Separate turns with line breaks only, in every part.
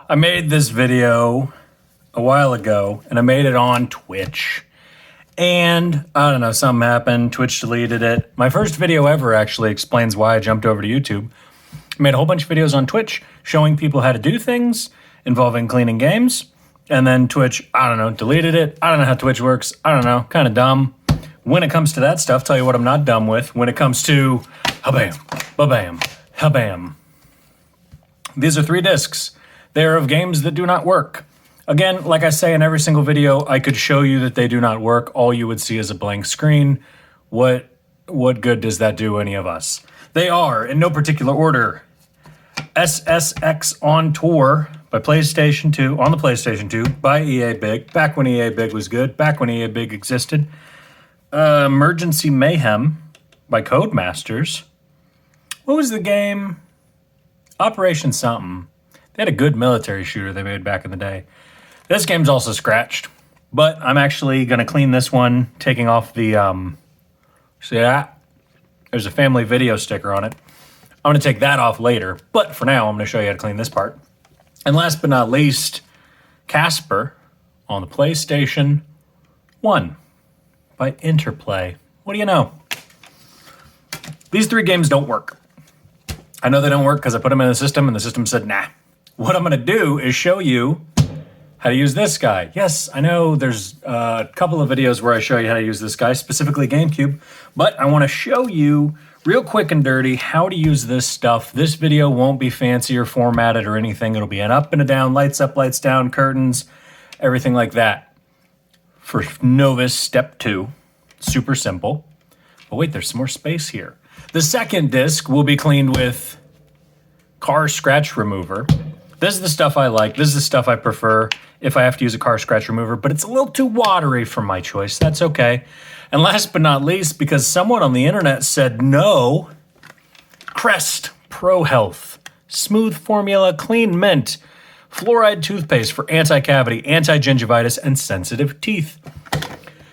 I made this video a while ago, and I made it on Twitch. And, I don't know, something happened. Twitch deleted it. My first video ever actually explains why I jumped over to YouTube. I made a whole bunch of videos on Twitch showing people how to do things involving cleaning games. And then Twitch, I don't know, deleted it. I don't know how Twitch works. I don't know, kind of dumb. When it comes to that stuff, tell you what I'm not dumb with. When it comes to ha-bam, ba-bam, ha-bam. These are 3 discs. They're of games that do not work. Again, like I say in every single video, I could show you that they do not work. All you would see is a blank screen. What good does that do any of us? They are, in no particular order, SSX on Tour by PlayStation 2, on the PlayStation 2, by EA Big, back when EA Big was good, back when EA Big existed. Emergency Mayhem by Codemasters. What was the game? Operation something. They had a good military shooter they made back in the day. This game's also scratched, but I'm actually going to clean this one, taking off the, see that? There's a family video sticker on it. I'm going to take that off later, but for now, I'm going to show you how to clean this part. And last but not least, Casper on the PlayStation 1 by Interplay. What do you know? These 3 games don't work. I know they don't work because I put them in the system and the system said, nah. What I'm going to do is show you how to use this guy. Yes, I know there's a couple of videos where I show you how to use this guy, specifically GameCube, but I want to show you real quick and dirty how to use this stuff. This video won't be fancy or formatted or anything. It'll be an up and a down, lights up, lights down, curtains, everything like that. For Novus Step 2, super simple. But wait, there's some more space here. The second disc will be cleaned with car scratch remover. This is the stuff I like. This is the stuff I prefer if I have to use a car scratch remover, but it's a little too watery for my choice. That's okay. And last but not least, because someone on the internet said no, Crest Pro Health, smooth formula, clean mint, fluoride toothpaste for anti-cavity, anti-gingivitis, and sensitive teeth.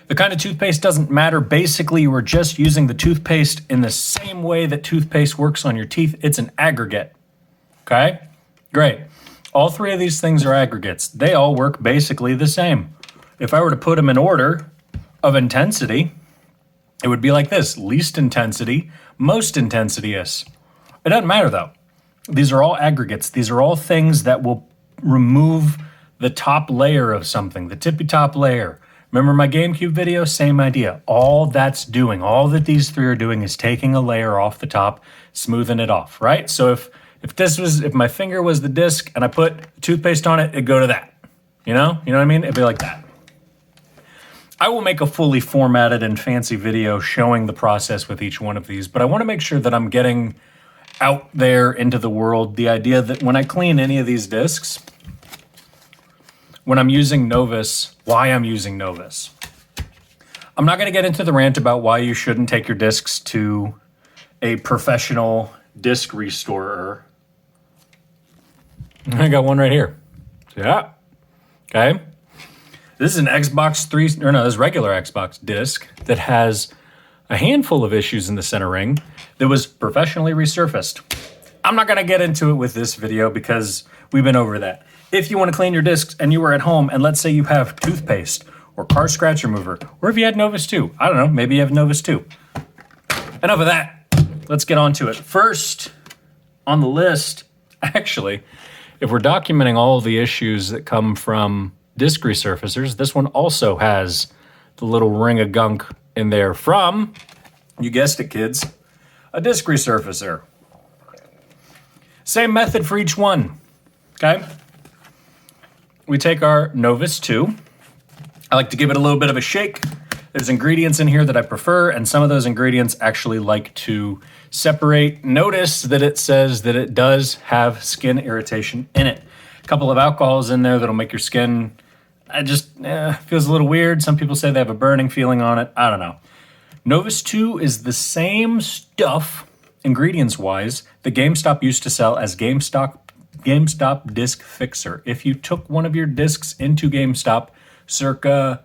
The kind of toothpaste doesn't matter. Basically, you are just using the toothpaste in the same way that toothpaste works on your teeth. It's an aggregate. Okay? Great. All 3 of these things are aggregates. They all work basically the same. If I were to put them in order of intensity, it would be like this. Least intensity, most intensious. It doesn't matter though. These are all aggregates. These are all things that will remove the top layer of something, the tippy top layer. Remember my GameCube video? Same idea. All that's doing, all that these 3 are doing is taking a layer off the top, smoothing it off, right? So if my finger was the disc and I put toothpaste on it, it'd go to that. You know what I mean? It'd be like that. I will make a fully formatted and fancy video showing the process with each one of these, but I want to make sure that I'm getting out there into the world the idea that when I clean any of these discs, when I'm using Novus, why I'm using Novus. I'm not going to get into the rant about why you shouldn't take your discs to a professional disc restorer. I got one right here. Yeah. Okay. This is an Xbox 3, or no, this is regular Xbox disc that has a handful of issues in the center ring that was professionally resurfaced. I'm not going to get into it with this video because we've been over that. If you want to clean your discs and you are at home and let's say you have toothpaste or car scratch remover, or if you had Novus 2, I don't know, maybe you have Novus 2. Enough of that. Let's get on to it. First on the list, actually, if we're documenting all of the issues that come from disc resurfacers, this one also has the little ring of gunk in there from, you guessed it, kids, a disc resurfacer. Same method for each one, okay? We take our Novus 2. I like to give it a little bit of a shake. There's ingredients in here that I prefer, and some of those ingredients actually like to separate. Notice that it says that it does have skin irritation in it. A couple of alcohols in there that'll make your skin, feels a little weird. Some people say they have a burning feeling on it. I don't know. Novus 2 is the same stuff, ingredients-wise, that GameStop used to sell as GameStop Disc Fixer. If you took one of your discs into GameStop circa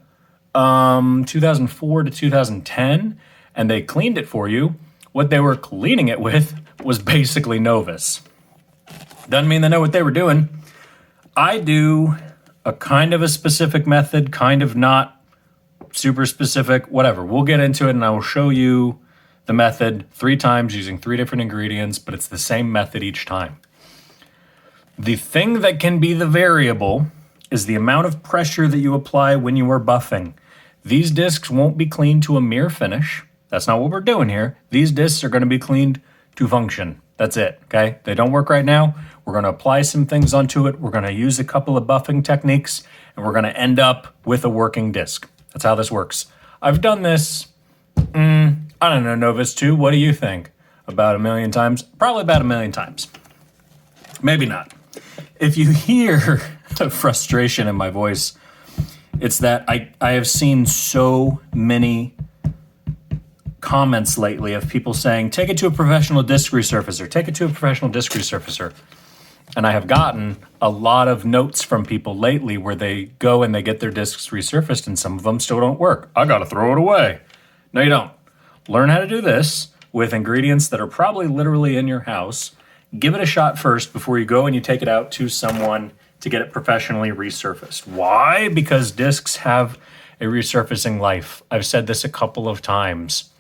2004 to 2010, and they cleaned it for you, what they were cleaning it with was basically Novus. Doesn't mean they know what they were doing. I do a kind of a specific method, kind of not super specific, whatever. We'll get into it and I will show you the method 3 times using 3 different ingredients, but it's the same method each time. The thing that can be the variable is the amount of pressure that you apply when you are buffing. These discs won't be cleaned to a mere finish. That's not what we're doing here. These discs are going to be cleaned to function. That's it, okay? They don't work right now. We're going to apply some things onto it. We're going to use a couple of buffing techniques, and we're going to end up with a working disc. That's how this works. I've done this, I don't know, Novus 2, what do you think? About 1 million times? Probably about 1 million times. Maybe not. If you hear the frustration in my voice, it's that I have seen so many comments lately of people saying, take it to a professional disc resurfacer, take it to a professional disc resurfacer. And I have gotten a lot of notes from people lately where they go and they get their discs resurfaced and some of them still don't work. I gotta throw it away. No, you don't. Learn how to do this with ingredients that are probably literally in your house. Give it a shot first before you go and you take it out to someone to get it professionally resurfaced. Why? Because discs have a resurfacing life. I've said this a couple of times.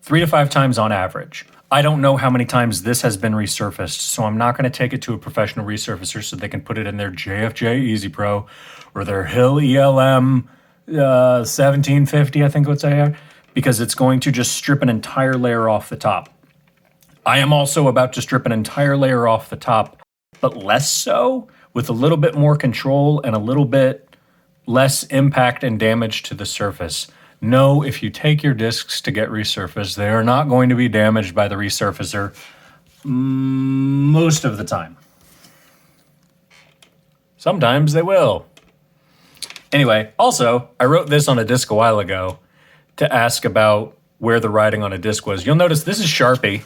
3 to 5 times on average. I don't know how many times this has been resurfaced, so I'm not going to take it to a professional resurfacer so they can put it in their JFJ Easy Pro or their Hill ELM 1750, I think what they are, because it's going to just strip an entire layer off the top. I am also about to strip an entire layer off the top, but less so, with a little bit more control and a little bit less impact and damage to the surface. No, if you take your discs to get resurfaced, they are not going to be damaged by the resurfacer most of the time. Sometimes they will. Anyway, also, I wrote this on a disc a while ago to ask about where the writing on a disc was. You'll notice this is Sharpie.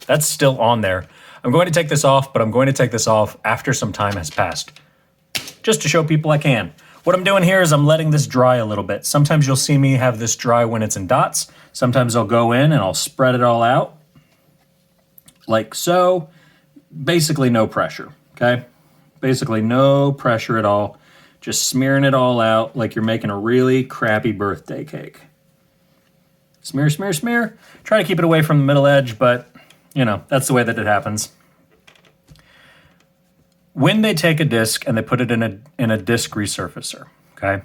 That's still on there. I'm going to take this off, but I'm going to take this off after some time has passed, just to show people I can. What I'm doing here is I'm letting this dry a little bit. Sometimes you'll see me have this dry when it's in dots. Sometimes I'll go in and I'll spread it all out, like so. Basically no pressure, okay? Basically no pressure at all. Just smearing it all out like you're making a really crappy birthday cake. Smear, smear, smear. Try to keep it away from the middle edge, but you know, that's the way that it happens. When they take a disc and they put it in a disc resurfacer, okay?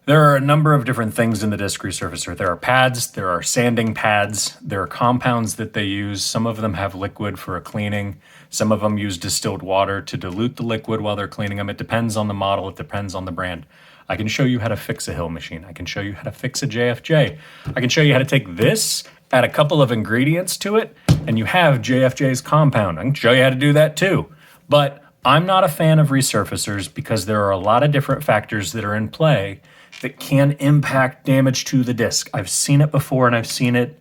There are a number of different things in the disc resurfacer. There are pads, there are sanding pads, there are compounds that they use. Some of them have liquid for a cleaning. Some of them use distilled water to dilute the liquid while they're cleaning them. It depends on the model, it depends on the brand. I can show you how to fix a Hill machine. I can show you how to fix a JFJ. I can show you how to take this, add a couple of ingredients to it, and you have JFJ's compound. I can show you how to do that too. But I'm not a fan of resurfacers because there are a lot of different factors that are in play that can impact damage to the disc. I've seen it before and I've seen it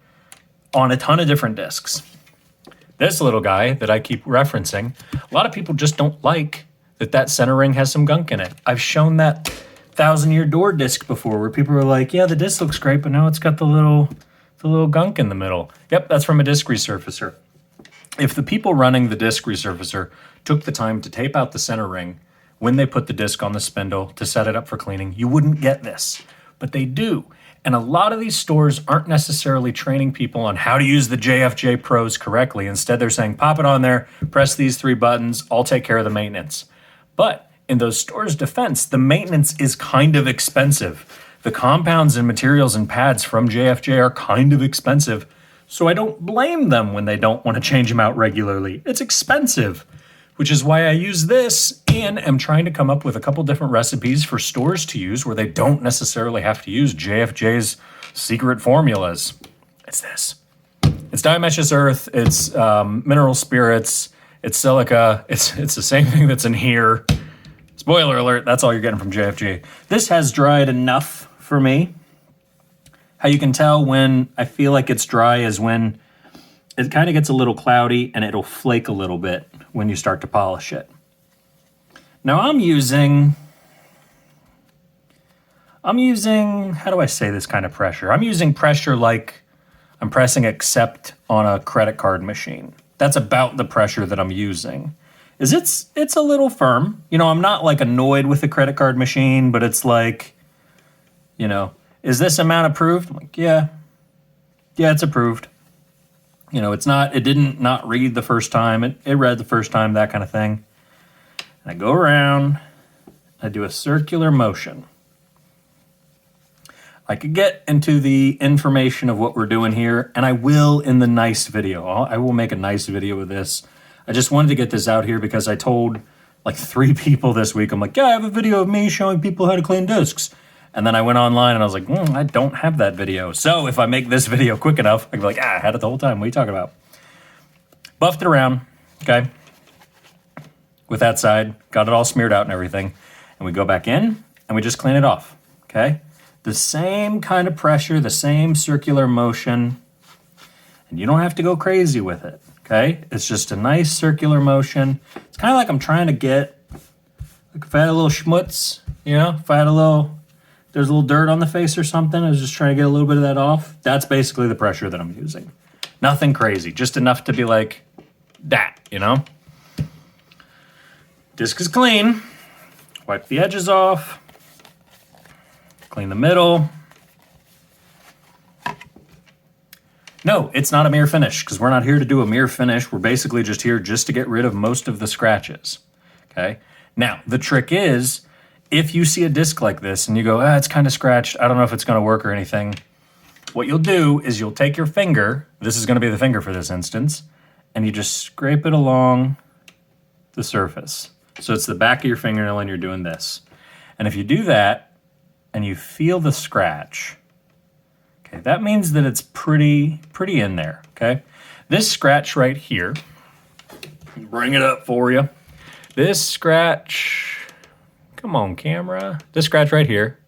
on a ton of different discs. This little guy that I keep referencing, a lot of people just don't like that center ring has some gunk in it. I've shown that 1,000-year door disc before where people are like, yeah, the disc looks great, but now it's got the little gunk in the middle. Yep, that's from a disc resurfacer. If the people running the disc resurfacer took the time to tape out the center ring when they put the disc on the spindle to set it up for cleaning, you wouldn't get this, but they do. And a lot of these stores aren't necessarily training people on how to use the JFJ Pros correctly. Instead, they're saying, pop it on there, press these 3 buttons, I'll take care of the maintenance. But in those stores' defense, the maintenance is kind of expensive. The compounds and materials and pads from JFJ are kind of expensive, so I don't blame them when they don't want to change them out regularly. It's expensive, which is why I use this and am trying to come up with a couple different recipes for stores to use where they don't necessarily have to use JFJ's secret formulas. It's this. It's diatomaceous earth, it's mineral spirits, it's silica, it's the same thing that's in here. Spoiler alert, that's all you're getting from JFJ. This has dried enough for me. How you can tell when I feel like it's dry is when it kind of gets a little cloudy and it'll flake a little bit when you start to polish it. Now I'm using, how do I say this kind of pressure? I'm using pressure like I'm pressing accept on a credit card machine. That's about the pressure that I'm using. is it's a little firm. You know, I'm not like annoyed with the credit card machine, but it's like, you know, is this amount approved? I'm like, yeah, it's approved. You know, it didn't not read the first time. It read the first time, that kind of thing. And I go around, I do a circular motion. I could get into the information of what we're doing here, and I will in the nice video. I will make a nice video with this. I just wanted to get this out here because I told like 3 people this week, I'm like, yeah, I have a video of me showing people how to clean discs. And then I went online and I was like, I don't have that video. So if I make this video quick enough, I can be like, I had it the whole time. What are you talking about? Buffed it around, okay? With that side, got it all smeared out and everything. And we go back in and we just clean it off, okay? The same kind of pressure, the same circular motion, and you don't have to go crazy with it, okay? It's just a nice circular motion. It's kind of like I'm trying to get, like if I had a little schmutz, you know, if I had there's a little dirt on the face or something, I was just trying to get a little bit of that off. That's basically the pressure that I'm using. Nothing crazy, just enough to be like that, you know? Disc is clean. Wipe the edges off. Clean the middle. No, it's not a mirror finish because we're not here to do a mirror finish. We're basically just here just to get rid of most of the scratches, okay? Now, the trick is, if you see a disc like this and you go, it's kind of scratched, I don't know if it's gonna work or anything, what you'll do is you'll take your finger, this is gonna be the finger for this instance, and you just scrape it along the surface. So it's the back of your fingernail and you're doing this. And if you do that, and you feel the scratch, okay, that means that it's pretty in there, okay? This scratch right here, bring it up for you. This scratch, come on camera, this scratch right here.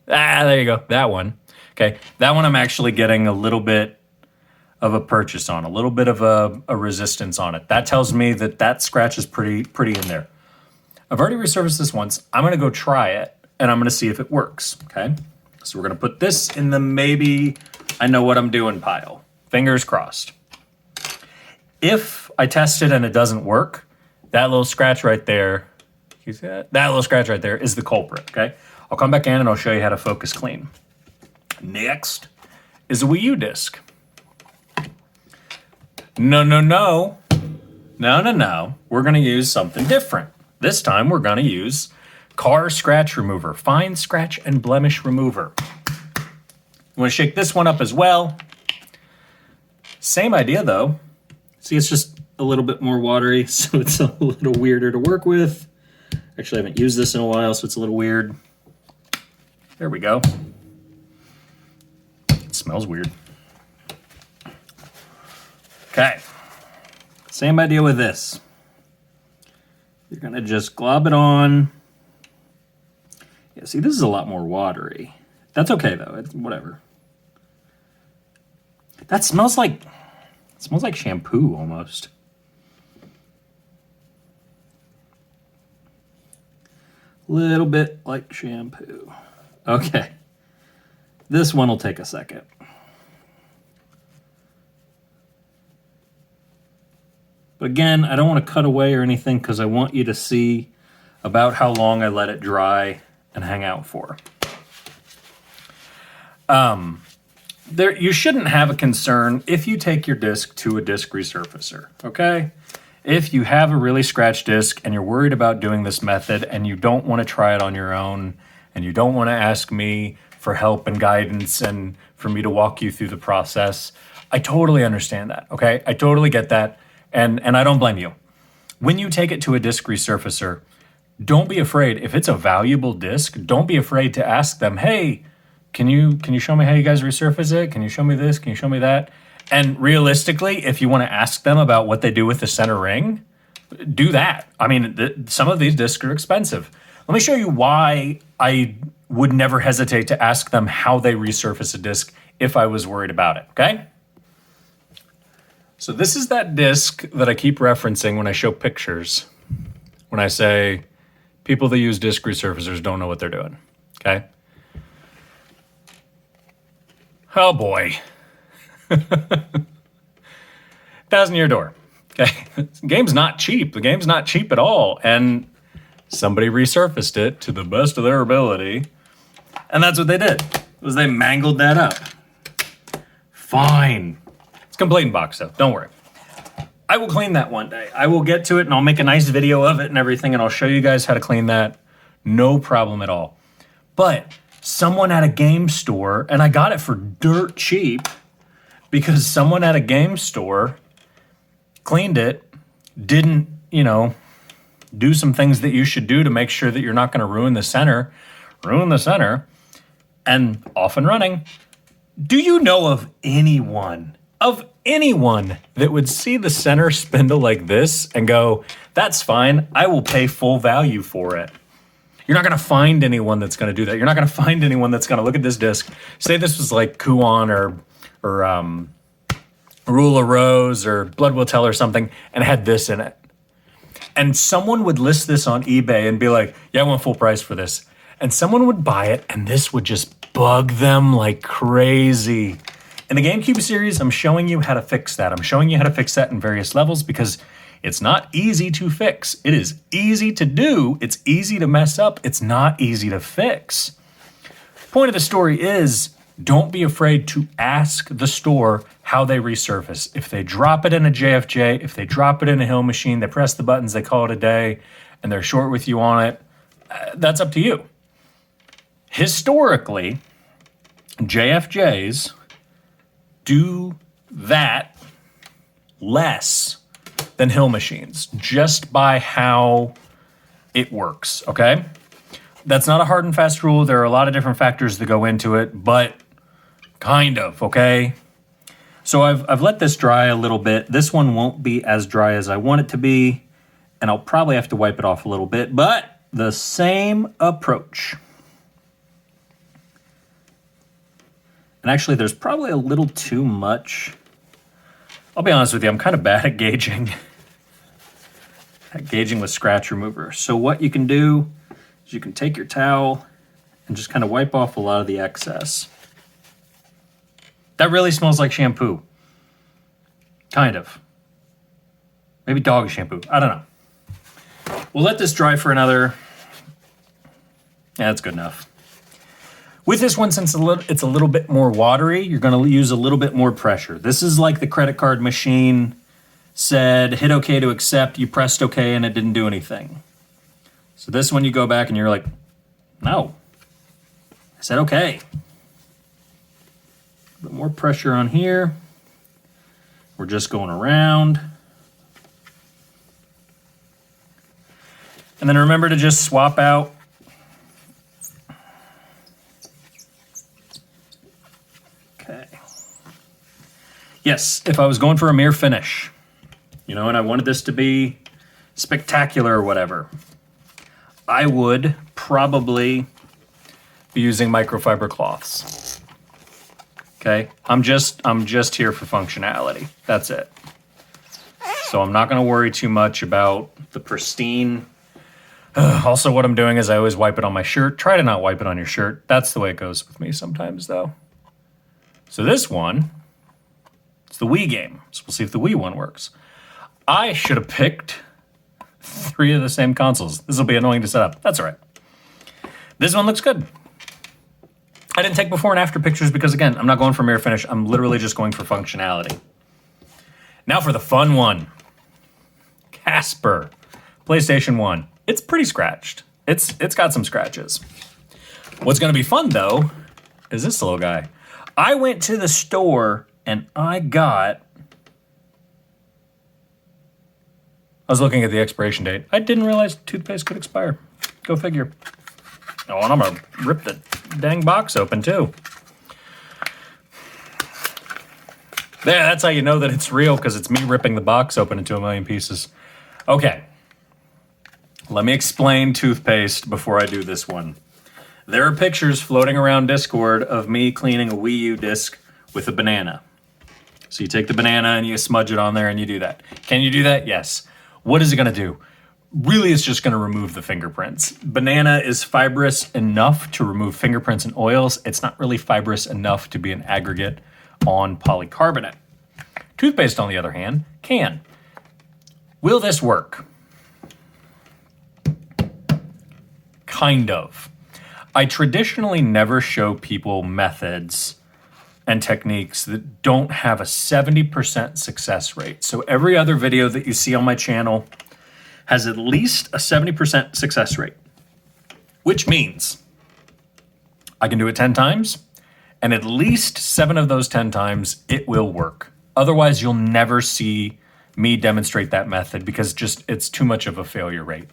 There you go, that one. Okay, that one I'm actually getting a little bit of a purchase on, a little bit of a resistance on it. That tells me that that scratch is pretty in there. I've already resurfaced this once. I'm gonna go try it, and I'm gonna see if it works, okay? So we're gonna put this in the maybe I know what I'm doing pile. Fingers crossed. If I test it and it doesn't work, that little scratch right there, you see that? That little scratch right there is the culprit, okay? I'll come back in and I'll show you how to focus clean. Next is a Wii U disc. No. We're gonna use something different. This time we're gonna use car scratch remover, fine scratch and blemish remover. You want to shake this one up as well. Same idea though. See, it's just a little bit more watery, so it's a little weirder to work with. Actually, I haven't used this in a while, so it's a little weird. There we go. It smells weird. Okay. Same idea with this. You're gonna just glob it on. Yeah, see, this is a lot more watery. That's okay though, it's whatever. That smells like, it smells like shampoo almost. Little bit like shampoo. Okay. This one will take a second. But again, I don't want to cut away or anything because I want you to see about how long I let it dry and hang out for. You shouldn't have a concern if you take your disc to a disc resurfacer, okay? If you have a really scratched disc and you're worried about doing this method and you don't want to try it on your own and you don't want to ask me for help and guidance and for me to walk you through the process, I totally understand that, okay? I totally get that, and I don't blame you. When you take it to a disc resurfacer, don't be afraid. If it's a valuable disc, don't be afraid to ask them, hey, can you show me how you guys resurface it? Can you show me this? Can you show me that? And realistically, if you want to ask them about what they do with the center ring, do that. I mean, some of these discs are expensive. Let me show you why I would never hesitate to ask them how they resurface a disc if I was worried about it, okay? So this is that disc that I keep referencing when I show pictures, when I say people that use disc resurfacers don't know what they're doing, okay? Oh boy. 1,000-year door. Okay, the game's not cheap. The game's not cheap at all. And somebody resurfaced it to the best of their ability. And that's what they did, was they mangled that up. Fine. It's complete in box, though. Don't worry. I will clean that one day. I will get to it, and I'll make a nice video of it and everything, and I'll show you guys how to clean that. No problem at all. But someone at a game store, and I got it for dirt cheap, because someone at a game store cleaned it, didn't, you know, do some things that you should do to make sure that you're not going to ruin the center, and off and running. Do you know of anyone that would see the center spindle like this and go, that's fine, I will pay full value for it? You're not going to find anyone that's going to do that. You're not going to find anyone that's going to look at this disc, say this was like Kuon or Rule of Rose or Blood Will Tell or something, and had this in it. And someone would list this on eBay and be like, yeah, I want full price for this. And someone would buy it, and this would just bug them like crazy. In the GameCube series, I'm showing you how to fix that. I'm showing you how to fix that in various levels because it's not easy to fix. It is easy to do. It's easy to mess up. It's not easy to fix. Point of the story is, don't be afraid to ask the store how they resurface. If they drop it in a JFJ, if they drop it in a hill machine, they press the buttons, they call it a day, and they're short with you on it, that's up to you. Historically, JFJs do that less than hill machines, just by how it works, okay? That's not a hard and fast rule. There are a lot of different factors that go into it, but kind of, okay? So I've let this dry a little bit. This one won't be as dry as I want it to be, and I'll probably have to wipe it off a little bit, but the same approach. And actually, there's probably a little too much. I'll be honest with you, I'm kind of bad at gauging. With scratch remover. So what you can do is you can take your towel and just kind of wipe off a lot of the excess. That really smells like shampoo. Kind of. Maybe dog shampoo. I don't know. We'll let this dry for another. Yeah, that's good enough. With this one, since it's a little bit more watery, you're going to use a little bit more pressure. This is like the credit card machine said, hit OK to accept, you pressed OK and it didn't do anything. So this one you go back and you're like, no, I said OK. A bit more pressure on here. We're just going around. And then remember to just swap out yes, if I was going for a mere finish, you know, and I wanted this to be spectacular or whatever, I would probably be using microfiber cloths. Okay, I'm just here for functionality. That's it. So I'm not going to worry too much about the pristine. Also, what I'm doing is I always wipe it on my shirt. Try to not wipe it on your shirt. That's the way it goes with me sometimes, though. So this one, it's the Wii game, so we'll see if the Wii one works. I should have picked 3 of the same consoles. This will be annoying to set up. That's all right. This one looks good. I didn't take before and after pictures because, again, I'm not going for mere finish. I'm literally just going for functionality. Now for the fun one. Casper. PlayStation 1. It's pretty scratched. It's got some scratches. What's going to be fun, though, is this little guy. I went to the store and I was looking at the expiration date. I didn't realize toothpaste could expire. Go figure. Oh, and I'm gonna rip the dang box open too. There, that's how you know that it's real, because it's me ripping the box open into a million pieces. Okay. Let me explain toothpaste before I do this one. There are pictures floating around Discord of me cleaning a Wii U disc with a banana. So you take the banana and you smudge it on there and you do that. Can you do that? Yes. What is it going to do? Really, it's just going to remove the fingerprints. Banana is fibrous enough to remove fingerprints and oils. It's not really fibrous enough to be an aggregate on polycarbonate. Toothpaste, on the other hand, can. Will this work? Kind of. I traditionally never show people methods and techniques that don't have a 70% success rate. So every other video that you see on my channel has at least a 70% success rate, which means I can do it 10 times, and at least 7 of those 10 times it will work. Otherwise, you'll never see me demonstrate that method because it's too much of a failure rate.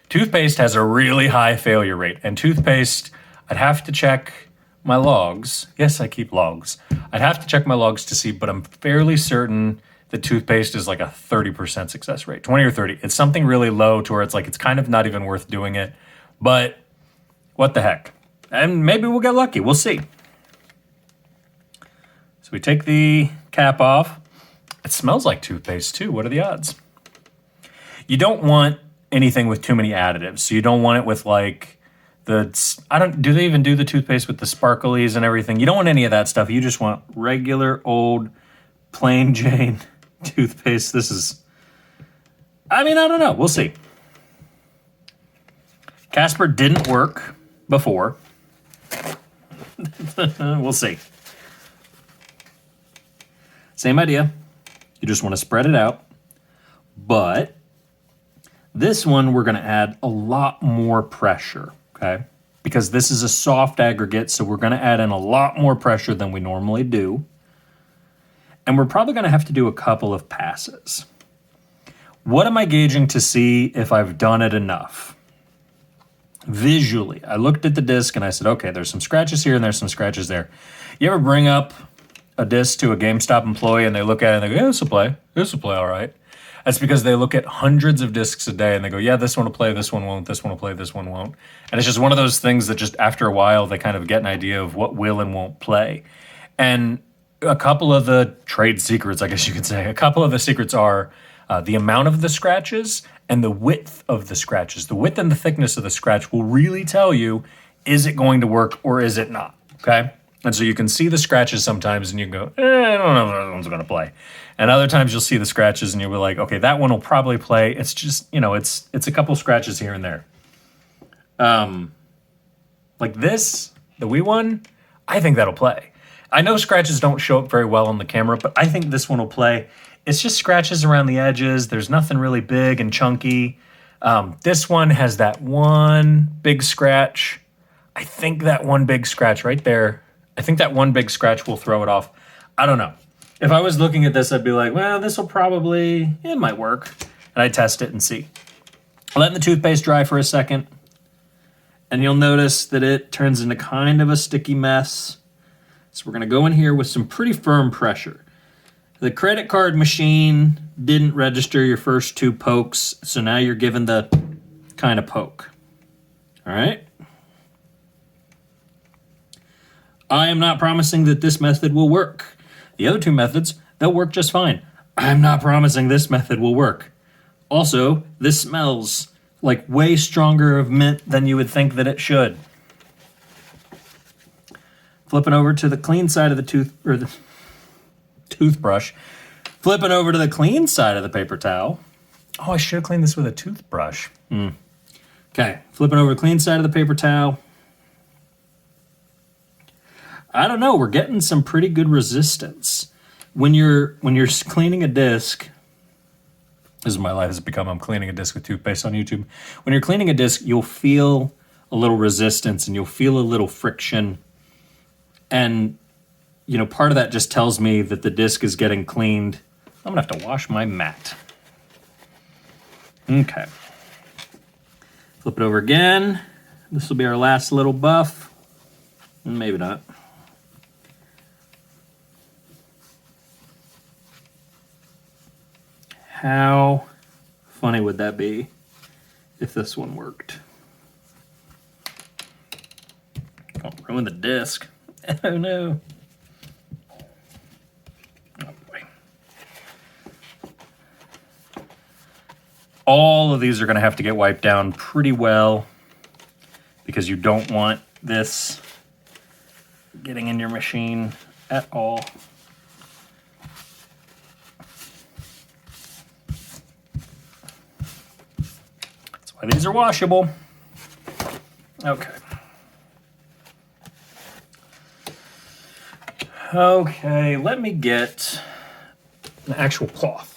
Toothpaste has a really high failure rate, and toothpaste, I'd have to check my logs. Yes, I keep logs. I'd have to check my logs to see, but I'm fairly certain that toothpaste is like a 30% success rate, 20 or 30. It's something really low to where it's kind of not even worth doing it, but what the heck? And maybe we'll get lucky. We'll see. So we take the cap off. It smells like toothpaste too. What are the odds? You don't want anything with too many additives. So you don't want it with like do they even do the toothpaste with the sparklies and everything? You don't want any of that stuff. You just want regular old plain Jane toothpaste. I don't know. We'll see. Casper didn't work before. We'll see. Same idea. You just want to spread it out. But this one, we're going to add a lot more pressure, okay? Because this is a soft aggregate, so we're going to add in a lot more pressure than we normally do. And we're probably going to have to do a couple of passes. What am I gauging to see if I've done it enough? Visually, I looked at the disc and I said, okay, there's some scratches here and there's some scratches there. You ever bring up a disc to a GameStop employee and they look at it and they go, yeah, this will play all right. That's because they look at hundreds of discs a day and they go, yeah, this one will play, this one won't, this one will play, this one won't. And it's just one of those things that just after a while, they kind of get an idea of what will and won't play. And a couple of the trade secrets, I guess you could say, a couple of the secrets are the amount of the scratches and the width of the scratches. The width and the thickness of the scratch will really tell you, is it going to work or is it not, okay? And so you can see the scratches sometimes and you can go, I don't know if that one's going to play. And other times you'll see the scratches and you'll be like, okay, that one will probably play. It's just, it's a couple scratches here and there. Like this, the wee one, I think that'll play. I know scratches don't show up very well on the camera, but I think this one will play. It's just scratches around the edges. There's nothing really big and chunky. This one has that one big scratch. I think that one big scratch right there, I think that one big scratch will throw it off. I don't know. If I was looking at this, I'd be like, well, this will probably, it might work. And I'd test it and see. Letting the toothpaste dry for a second. And you'll notice that it turns into kind of a sticky mess. So we're going to go in here with some pretty firm pressure. The credit card machine didn't register your first 2 pokes, so now you're given the kind of poke. All right? I am not promising that this method will work. The other 2 methods, they'll work just fine. I'm not promising this method will work. Also, this smells like way stronger of mint than you would think that it should. Flipping over to the clean side of the toothbrush. Flipping over to the clean side of the paper towel. Oh, I should have cleaned this with a toothbrush. Okay, flipping over the clean side of the paper towel. I don't know, we're getting some pretty good resistance. When you're cleaning a disc, this is my life has become, I'm cleaning a disc with toothpaste on YouTube. When you're cleaning a disc, you'll feel a little resistance and you'll feel a little friction. And, part of that just tells me that the disc is getting cleaned. I'm gonna have to wash my mat. Okay. Flip it over again. This will be our last little buff. Maybe not. How funny would that be if this one worked? Don't ruin the disc. Oh no. Oh boy. All of these are going to have to get wiped down pretty well because you don't want this getting in your machine at all. These are washable. Okay. Okay, let me get an actual cloth.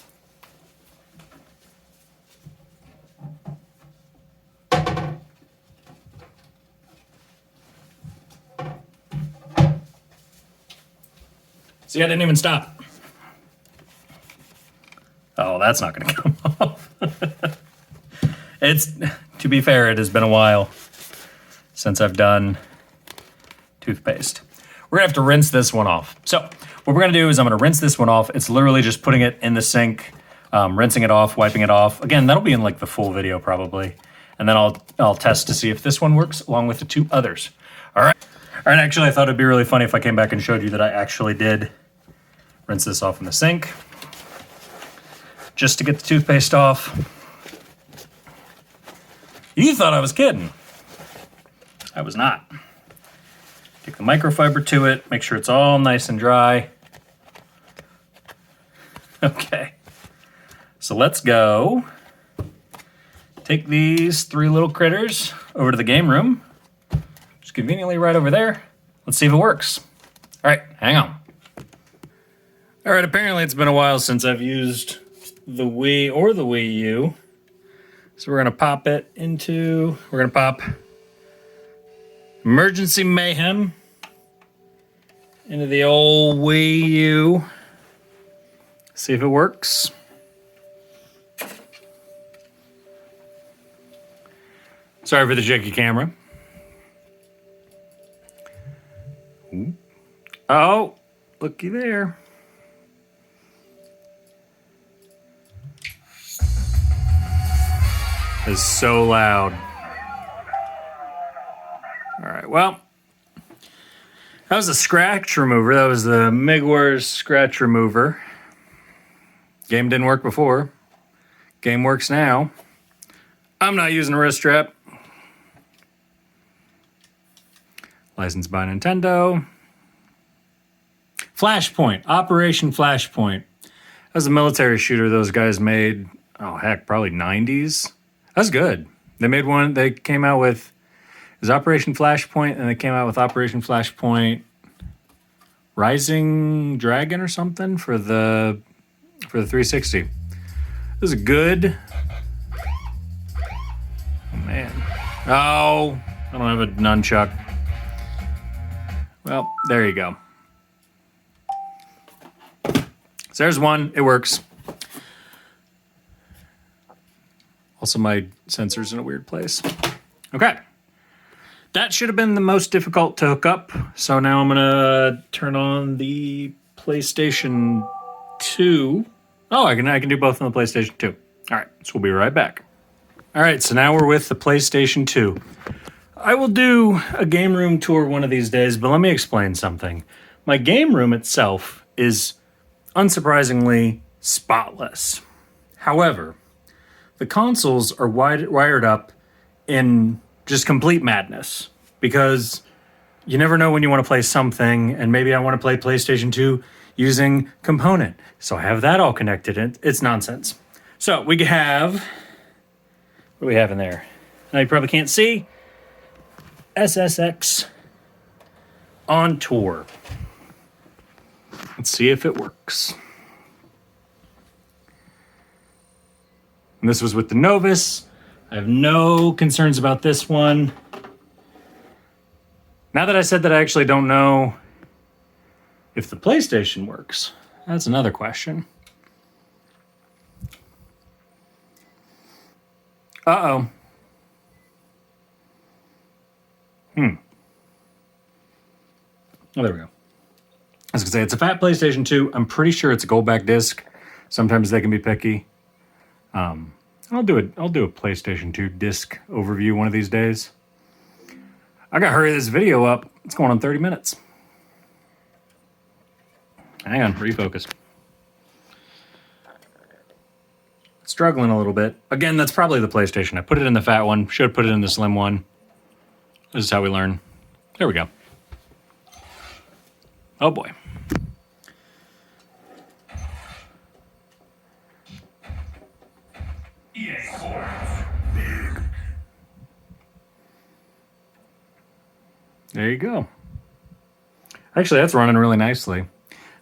See, I didn't even stop. Oh, that's not going to come off. To be fair, it has been a while since I've done toothpaste. We're gonna have to rinse this one off. So what we're gonna do is I'm gonna rinse this one off. It's literally just putting it in the sink, rinsing it off, wiping it off. Again, that'll be in like the full video probably. And then I'll test to see if this one works along with the two others. All right, actually I thought it'd be really funny if I came back and showed you that I actually did rinse this off in the sink just to get the toothpaste off. You thought I was kidding. I was not. Take the microfiber to it, make sure it's all nice and dry. Okay, so let's go take these three little critters over to the game room. Just conveniently right over there. Let's see if it works. All right, hang on. All right, apparently it's been a while since I've used the Wii or the Wii U. So we're gonna pop Emergency Mayhem into the old Wii U. See if it works. Sorry for the shaky camera. Oh, looky there. It's so loud. All right, well, that was a scratch remover. That was the Meguiars scratch remover. Game didn't work before. Game works now. I'm not using a wrist strap. Licensed by Nintendo. Flashpoint, Operation Flashpoint. That was a military shooter those guys made, oh heck, probably 90s. That's good. They made one, they came out with, it was Operation Flashpoint, and they came out with Operation Flashpoint Rising Dragon or something for the 360. It was good. Oh man. Oh, I don't have a nunchuck. Well, there you go. So there's one, it works. Also, my sensor's in a weird place. Okay. That should have been the most difficult to hook up. So now I'm gonna turn on the PlayStation 2. Oh, I can do both on the PlayStation 2. All right, so we'll be right back. All right, so now we're with the PlayStation 2. I will do a game room tour one of these days, but let me explain something. My game room itself is unsurprisingly spotless. However, the consoles are wired up in just complete madness because you never know when you want to play something, and maybe I want to play PlayStation 2 using component. So I have that all connected, and it's nonsense. So we have, what do we have in there? Now you probably can't see. SSX on tour. Let's see if it works. And this was with the Novus. I have no concerns about this one. Now that I said that, I actually don't know if the PlayStation works. That's another question. Uh-oh. Oh, there we go. I was gonna say, it's a fat PlayStation 2. I'm pretty sure it's a gold-back disc. Sometimes they can be picky. I'll do a PlayStation 2 disc overview one of these days. I gotta hurry this video up. It's going on 30 minutes. Hang on, refocus. Struggling a little bit. Again, that's probably the PlayStation. I put it in the fat one. Should have put it in the slim one. This is how we learn. There we go. Oh boy.
EA Sports. Big
There you go. Actually, that's running really nicely.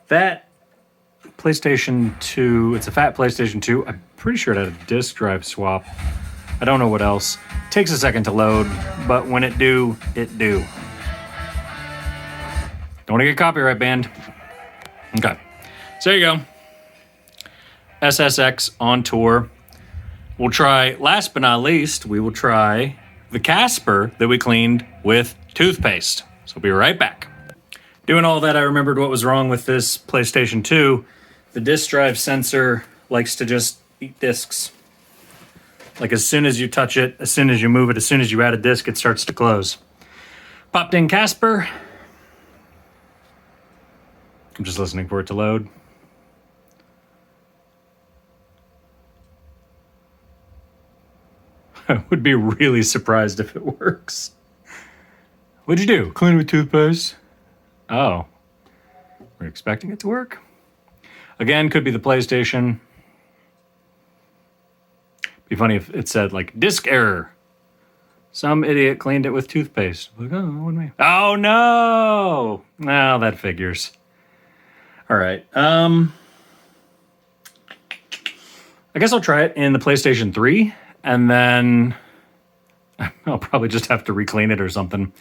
That PlayStation 2, it's a fat PlayStation 2. I'm pretty sure it had a disk drive swap. I don't know what else. It takes a second to load, but when it do, it do. Don't want to get copyright banned. Okay. So there you go. SSX on tour. We'll try, last but not least, we will try the Casper that we cleaned with toothpaste. So we'll be right back. Doing all that, I remembered what was wrong with this PlayStation 2. The disk drive sensor likes to just eat discs. Like as soon as you touch it, as soon as you move it, as soon as you add a disc, it starts to close. Popped in Casper. I'm just listening for it to load. I would be really surprised if it works. What'd you do? Clean with toothpaste? Oh. We're expecting it to work? Again, could be the PlayStation. Be funny if it said, like, disk error. Some idiot cleaned it with toothpaste. Like, oh, that wasn't me. Oh, no! Well, that figures. All right. I guess I'll try it in the PlayStation 3, and then I'll probably just have to re-clean it or something.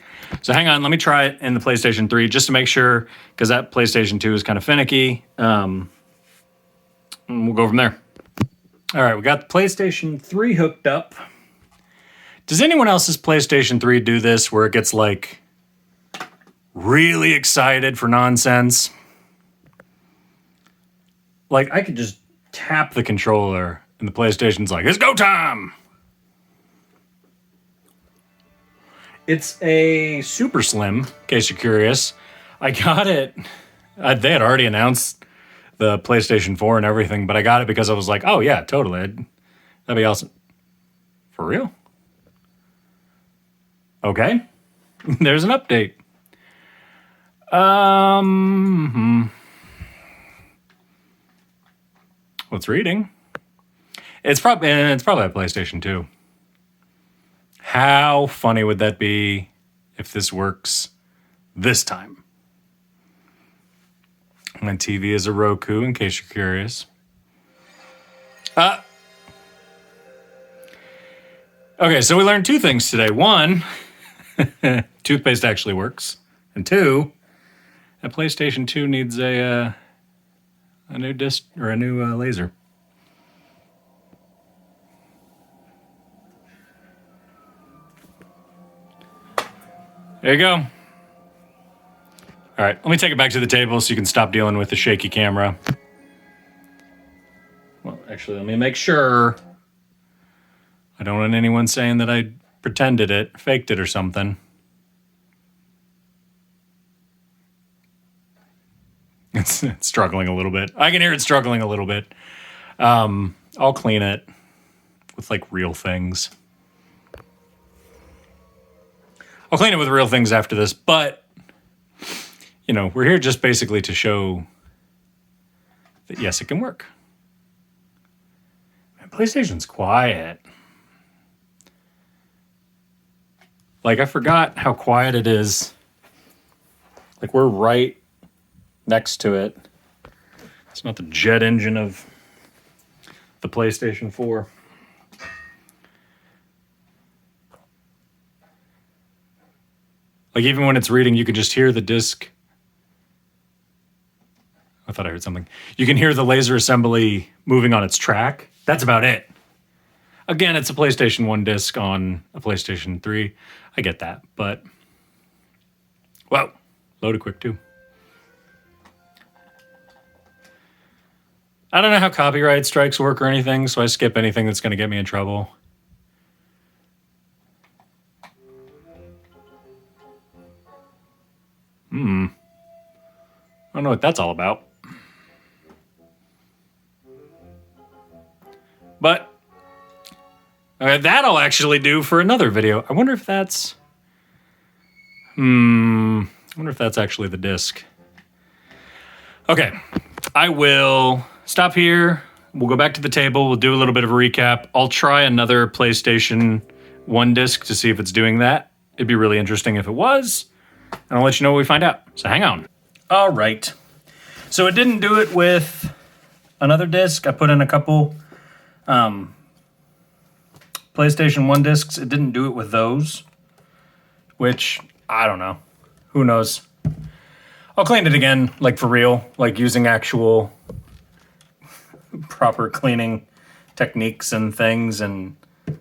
So hang on, let me try it in the PlayStation 3 just to make sure, because that PlayStation 2 is kind of finicky. And we'll go from there. All right, we got the PlayStation 3 hooked up. Does anyone else's PlayStation 3 do this where it gets like really excited for nonsense? Like I could just tap the controller and the PlayStation's like, it's go time. It's a super slim, in case you're curious. I got it. They had already announced the PlayStation 4 and everything, but I got it because I was like, oh yeah, totally. That'd be awesome. For real? Okay. There's an update. What's reading? It's probably a PlayStation 2. How funny would that be if this works this time? My TV is a Roku, in case you're curious. Okay, so we learned two things today. One, toothpaste actually works. And two, a PlayStation 2 needs a new disc or a new laser. There you go. All right, let me take it back to the table so you can stop dealing with the shaky camera. Well, actually, let me make sure. I don't want anyone saying that I pretended it, faked it or something. It's struggling a little bit. I can hear it struggling a little bit. I'll clean it with like real things. I'll clean it with real things after this, but you know, we're here just basically to show that yes, it can work. Man, PlayStation's quiet. Like I forgot how quiet it is. Like we're right next to it. It's not the jet engine of the PlayStation 4. Like even when it's reading, you can just hear the disc. I thought I heard something. You can hear the laser assembly moving on its track. That's about it. Again, it's a PlayStation 1 disc on a PlayStation 3. I get that, but wow, loaded quick too. I don't know how copyright strikes work or anything, so I skip anything that's going to get me in trouble. I don't know what that's all about. But that'll actually do for another video. I wonder if that's... I wonder if that's actually the disc. Okay, I will stop here. We'll go back to the table. We'll do a little bit of a recap. I'll try another PlayStation 1 disc to see if it's doing that. It'd be really interesting if it was. and I'll let you know what we find out. So hang on. All right. So it didn't do it with another disc. I put in a couple PlayStation 1 discs. It didn't do it with those, which I don't know. Who knows? I'll clean it again, like for real, like using actual proper cleaning techniques and things and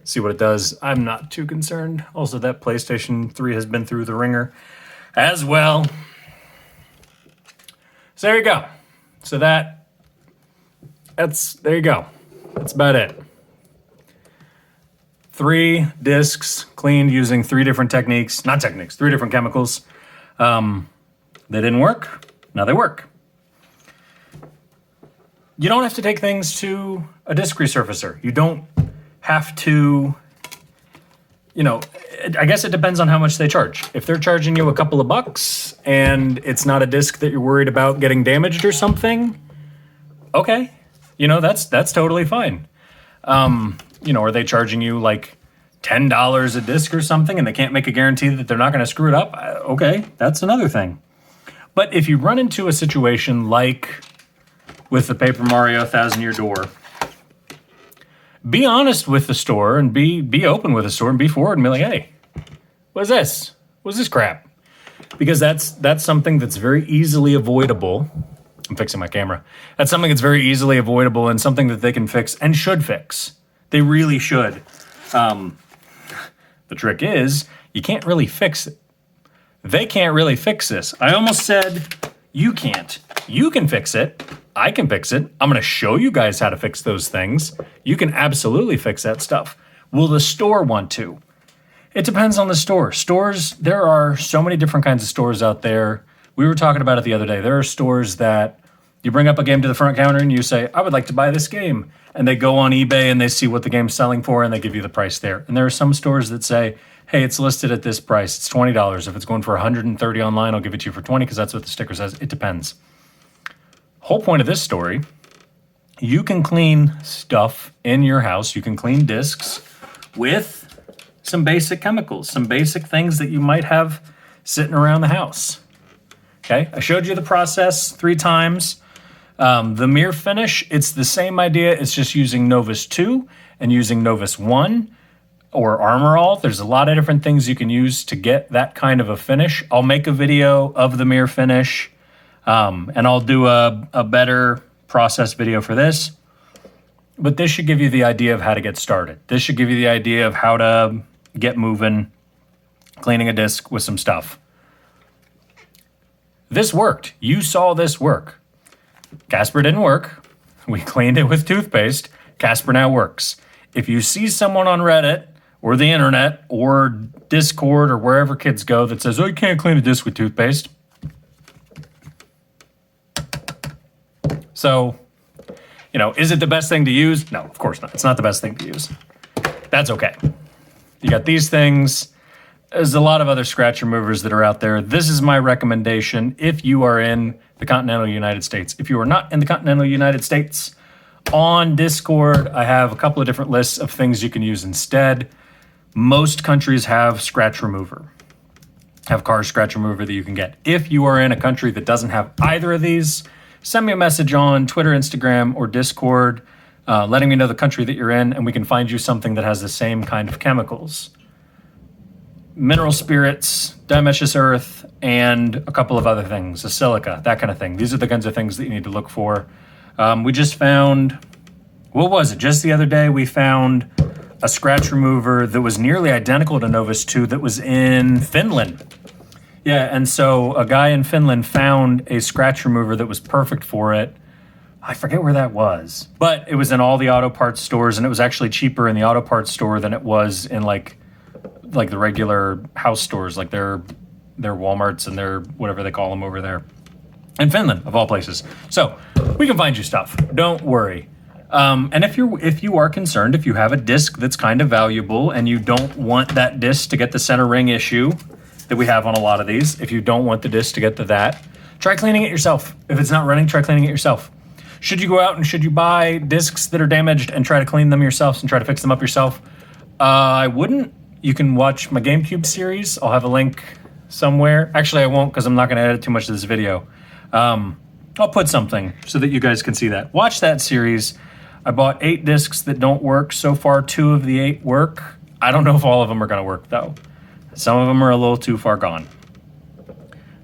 see what it does. I'm not too concerned. Also, that PlayStation 3 has been through the ringer as well. So there you go. So there you go. That's about it. 3 discs cleaned using 3 different techniques. Not techniques, 3 different chemicals. They didn't work. Now they work. You don't have to take things to a disc resurfacer. You don't have to, you know, I guess it depends on how much they charge. If they're charging you a couple of bucks and it's not a disc that you're worried about getting damaged or something, okay. You know, that's totally fine. You know, are they charging you like $10 a disc or something and they can't make a guarantee that they're not going to screw it up? Okay, that's another thing. But if you run into a situation like with the Paper Mario 1000-Year Door, be honest with the store and be open with the store and be forward and be like, hey, what is this? What's this crap? Because that's something that's very easily avoidable. I'm fixing my camera. That's something that's very easily avoidable and something that they can fix and should fix. They really should. The trick is you can't really fix it. They can't really fix this. I almost said you can't. You can fix it. I can fix it. I'm going to show you guys how to fix those things. You can absolutely fix that stuff. Will the store want to? It depends on the store. Stores, there are so many different kinds of stores out there. We were talking about it the other day. There are stores that you bring up a game to the front counter and you say, I would like to buy this game. And they go on eBay and they see what the game's selling for and they give you the price there. And there are some stores that say, hey, it's listed at this price. It's $20. If it's going for $130 online, I'll give it to you for $20 because that's what the sticker says. It depends. Whole point of this story, you can clean stuff in your house. You can clean discs with some basic chemicals, some basic things that you might have sitting around the house. Okay, I showed you the process 3 times. The mirror finish, it's the same idea. It's just using Novus 2 and using Novus 1 or Armor All. There's a lot of different things you can use to get that kind of a finish. I'll make a video of the mirror finish, and I'll do a better process video for this. But this should give you the idea of how to get started. This should give you the idea of how to get moving, cleaning a disc with some stuff. This worked. You saw this work. Casper didn't work. We cleaned it with toothpaste. Casper now works. If you see someone on Reddit or the internet or Discord or wherever kids go that says, oh, you can't clean a disc with toothpaste. So, you know, is it the best thing to use? No, of course not. It's not the best thing to use. That's okay. You got these things. There's a lot of other scratch removers that are out there. This is my recommendation if you are in the continental United States. If you are not in the continental United States, on Discord, I have a couple of different lists of things you can use instead. Most countries have scratch remover, have car scratch remover that you can get. If you are in a country that doesn't have either of these, send me a message on Twitter, Instagram, or Discord, letting me know the country that you're in, and we can find you something that has the same kind of chemicals. Mineral spirits, dimetous earth, and a couple of other things, a silica, that kind of thing. These are the kinds of things that you need to look for. We just found, what was it? Just the other day, we found a scratch remover that was nearly identical to Novus 2 that was in Finland. Yeah, and so a guy in Finland found a scratch remover that was perfect for it. I forget where that was, but it was in all the auto parts stores, and it was actually cheaper in the auto parts store than it was in like the regular house stores, like their Walmarts and their whatever they call them over there in Finland, of all places. So we can find you stuff. Don't worry. And if you are concerned, if you have a disc that's kind of valuable and you don't want that disc to get the center ring issue that we have on a lot of these, if you don't want the disc to get to that, try cleaning it yourself. If it's not running, try cleaning it yourself. Should you go out and should you buy discs that are damaged and try to clean them yourself and try to fix them up yourself? I wouldn't. You can watch my GameCube series. I'll have a link somewhere. Actually, I won't because I'm not going to edit too much of this video. I'll put something so that you guys can see that. Watch that series. I bought 8 discs that don't work. So far, 2 of the 8 work. I don't know if all of them are going to work, though. Some of them are a little too far gone.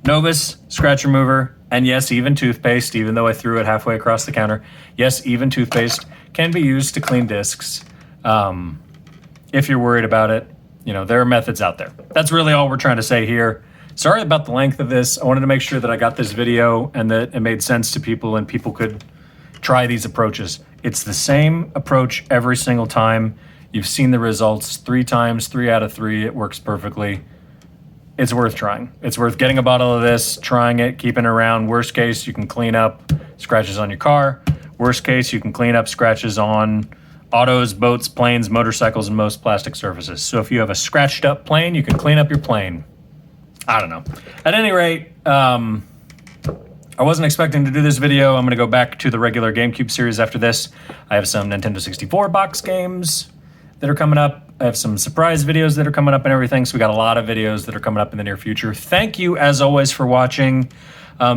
Novus Scratch Remover, and yes, even toothpaste, even though I threw it halfway across the counter. Yes, even toothpaste can be used to clean discs. If you're worried about it, you know, there are methods out there. That's really all we're trying to say here. Sorry about the length of this. I wanted to make sure that I got this video and that it made sense to people and people could try these approaches. It's the same approach every single time. You've seen the results 3 times, 3 out of 3. It works perfectly. It's worth trying. It's worth getting a bottle of this, trying it, keeping it around. Worst case, you can clean up scratches on your car. Worst case, you can clean up scratches on autos, boats, planes, motorcycles, and most plastic surfaces. So if you have a scratched up plane, you can clean up your plane. I don't know. At any rate, I wasn't expecting to do this video. I'm going to go back to the regular GameCube series after this. I have some Nintendo 64 box games that are coming up. I have some surprise videos that are coming up and everything. So we got a lot of videos that are coming up in the near future. Thank you, as always, for watching.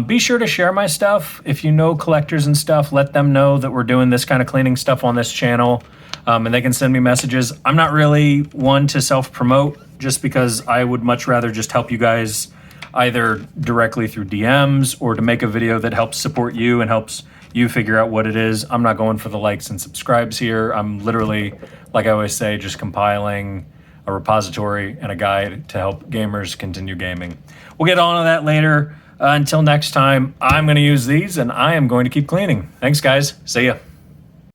Be sure to share my stuff. If you know collectors and stuff, let them know that we're doing this kind of cleaning stuff on this channel. And they can send me messages. I'm not really one to self-promote just because I would much rather just help you guys either directly through DMs or to make a video that helps support you and helps you figure out what it is. I'm not going for the likes and subscribes here. I'm literally, like I always say, just compiling a repository and a guide to help gamers continue gaming. We'll get on to that later. Until next time, I'm going to use these and I am going to keep cleaning. Thanks, guys. See ya.